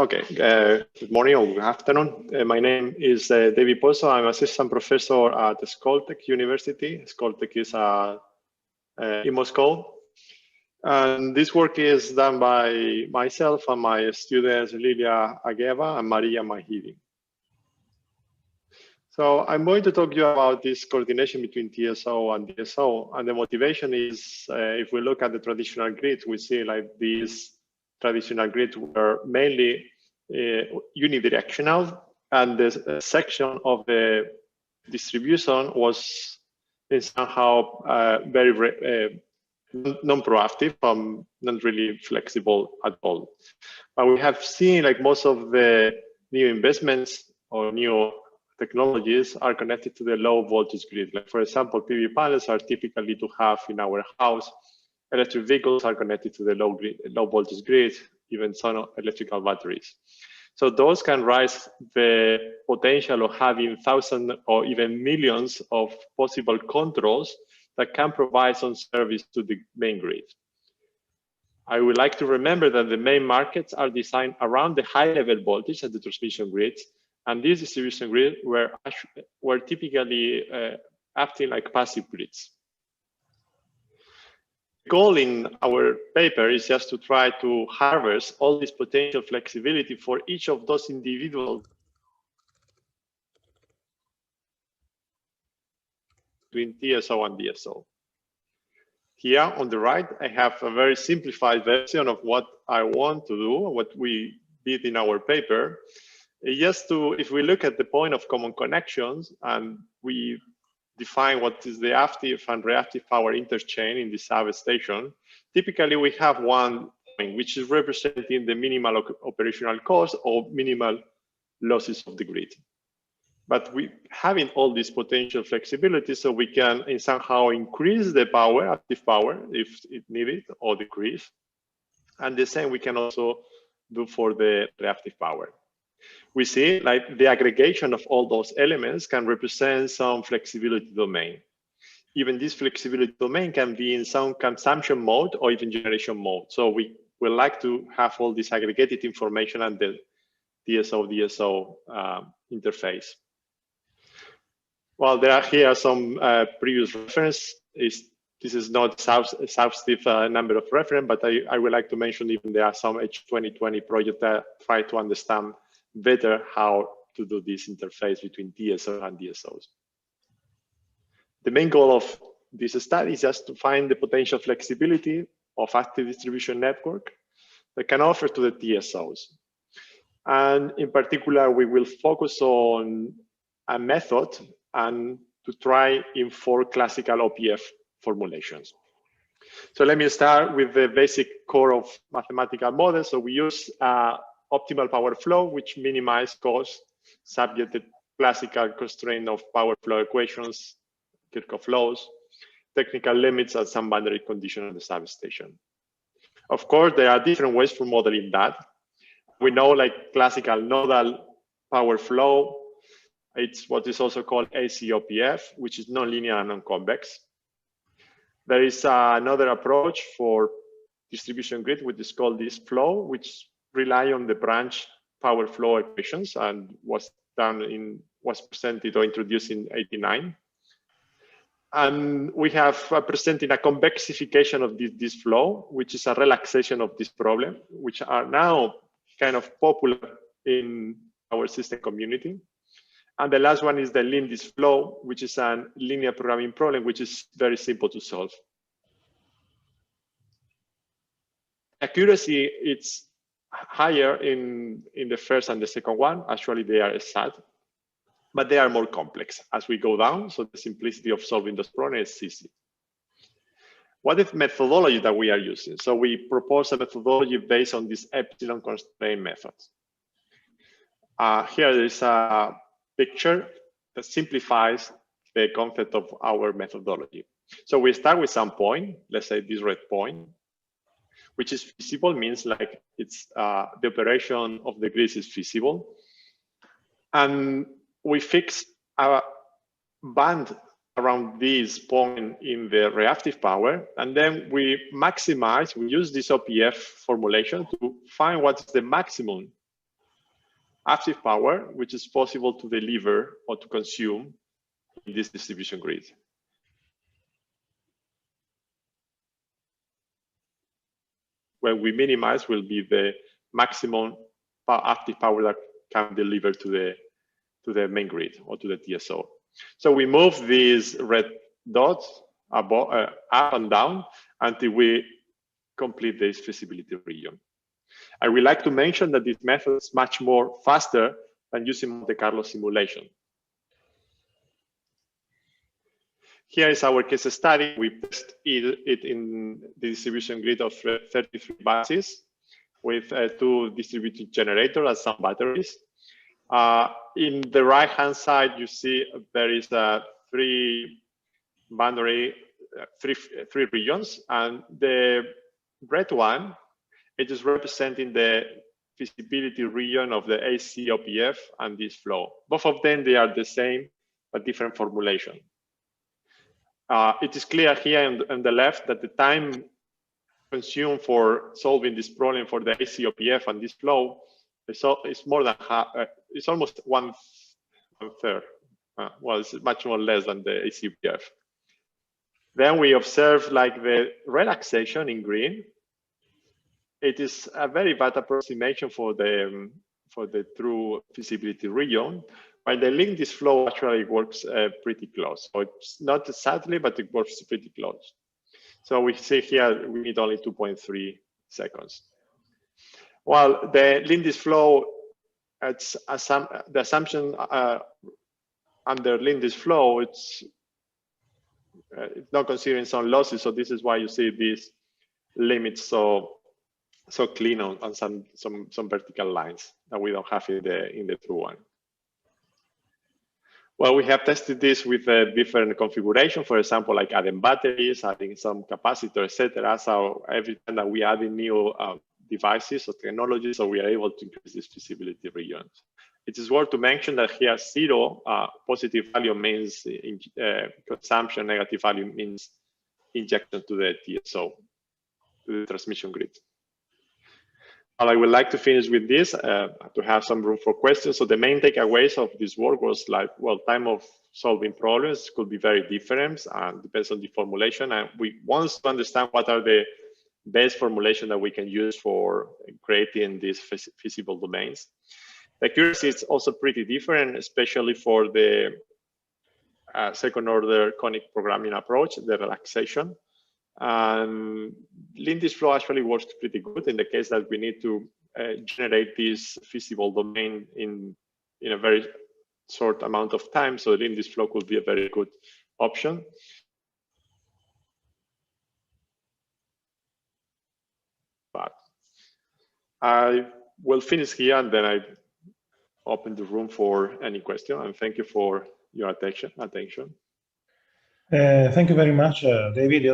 Okay, good morning or good afternoon. My name is David Pozo. I'm assistant professor at Skoltech University. Skoltech is in Moscow. And this work is done by myself and my students, Lilia Ageva and Maria Mahidi. So I'm going to talk to you about this coordination between TSO and DSO. And the motivation is, if we look at the traditional grids, we see like these traditional grids were mainly unidirectional, and the section of the distribution was somehow very non-proactive, not really flexible at all. But we have seen like most of the new investments or new technologies are connected to the low voltage grid. Like for example, PV panels are typically to have in our house. Electric vehicles are connected to the low voltage grid, even some electrical batteries. So those can raise the potential of having thousands or even millions of possible controls that can provide some service to the main grid. I would like to remember that the main markets are designed around the high level voltage at the transmission grids, and these distribution grids were typically acting like passive grids. The goal in our paper is just to try to harvest all this potential flexibility for each of those individual between TSO and DSO. Here on the right, I have a very simplified version of what I want to do, what we did in our paper. Just to, if we look at the point of common connections and we define what is the active and reactive power interchange in the substation, typically we have one point which is representing the minimal operational cost or minimal losses of the grid. But we having all this potential flexibility, so we can somehow increase the power, active power, if it needed, or decrease. And the same we can also do for the reactive power. We see like the aggregation of all those elements can represent some flexibility domain. Even this flexibility domain can be in some consumption mode or even generation mode. So we would like to have all this aggregated information and the TSO-DSO interface. Well, there are here some previous reference. This is not exhaustive number of reference, but I would like to mention even there are some H2020 projects that try to understand better how to do this interface between TSO and DSOs. The main goal of this study is just to find the potential flexibility of active distribution network that can offer to the TSOs. And in particular, we will focus on a method and to try in 4 classical OPF formulations. So let me start with the basic core of mathematical models. So we use optimal power flow, which minimize cost, subject to classical constraint of power flow equations, Kirchhoff laws, technical limits, and some boundary condition of the substation. Of course, there are different ways for modeling that. We know like classical nodal power flow, it's what is also called AC-OPF, which is nonlinear and non-convex. There is another approach for distribution grid, which is called DistFlow, which rely on the branch power flow equations and was presented or introduced in '89. And we have presented a convexification of this flow, which is a relaxation of this problem, which are now kind of popular in our system community. And the last one is the LinDistFlow, which is a linear programming problem, which is very simple to solve. Accuracy, it's higher in the first and the second one. Actually, they are exact, but they are more complex as we go down. So the simplicity of solving those problems is easy. What is the methodology that we are using? So we propose a methodology based on this epsilon-constrained method. Here there is a picture that simplifies the concept of our methodology. So we start with some point, let's say this red point, which is feasible, means like it's the operation of the grid is feasible. And we fix a band around this point in the reactive power, and then we use this OPF formulation to find what's the maximum active power, which is possible to deliver or to consume in this distribution grid. When we minimize will be the maximum active power that can deliver to the main grid or to the TSO. So we move these red dots above, up and down until we complete this feasibility region. I would like to mention that this method is much more faster than using Monte Carlo simulation. Here is our case study. We test it in the distribution grid of 33 buses with 2 distributed generators and some batteries. In the right-hand side, you see there is three regions, and the red one, it is representing the feasibility region of the AC-OPF and DistFlow. Both of them, they are the same, but different formulation. It is clear here on the left that the time consumed for solving this problem for the AC-OPF and DistFlow is more than half. It's almost one third. Well, it's much more less than the AC-OPF. Then we observe like the relaxation in green. It is a very bad approximation for the true feasibility region, while the LinDistFlow actually works pretty close. So it's not exactly, but it works pretty close. So we see here we need only 2.3 seconds. Well, the LinDistFlow, it's the assumption under LinDistFlow, it's not considering some losses. So this is why you see these limits so clean on some vertical lines that we don't have in the true one. Well, we have tested this with a different configuration, for example, like adding batteries, adding some capacitor, etc. So every time that we add in new devices or technologies, so we are able to increase this feasibility regions. It is worth to mention that here 0 positive value means consumption, negative value means injection to the TSO, to the transmission grid. Well, I would like to finish with this to have some room for questions. So the main takeaways of this work was like, well, time of solving problems could be very different and depends on the formulation. And we want to understand what are the best formulation that we can use for creating these feasible domains. The accuracy is also pretty different, especially for the second order conic programming approach, the relaxation. And LinDistFlow actually works pretty good in the case that we need to generate this feasible domain in a very short amount of time. So LinDistFlow could be a very good option. But I will finish here and then I open the room for any question. And thank you for your attention. Thank you very much, David.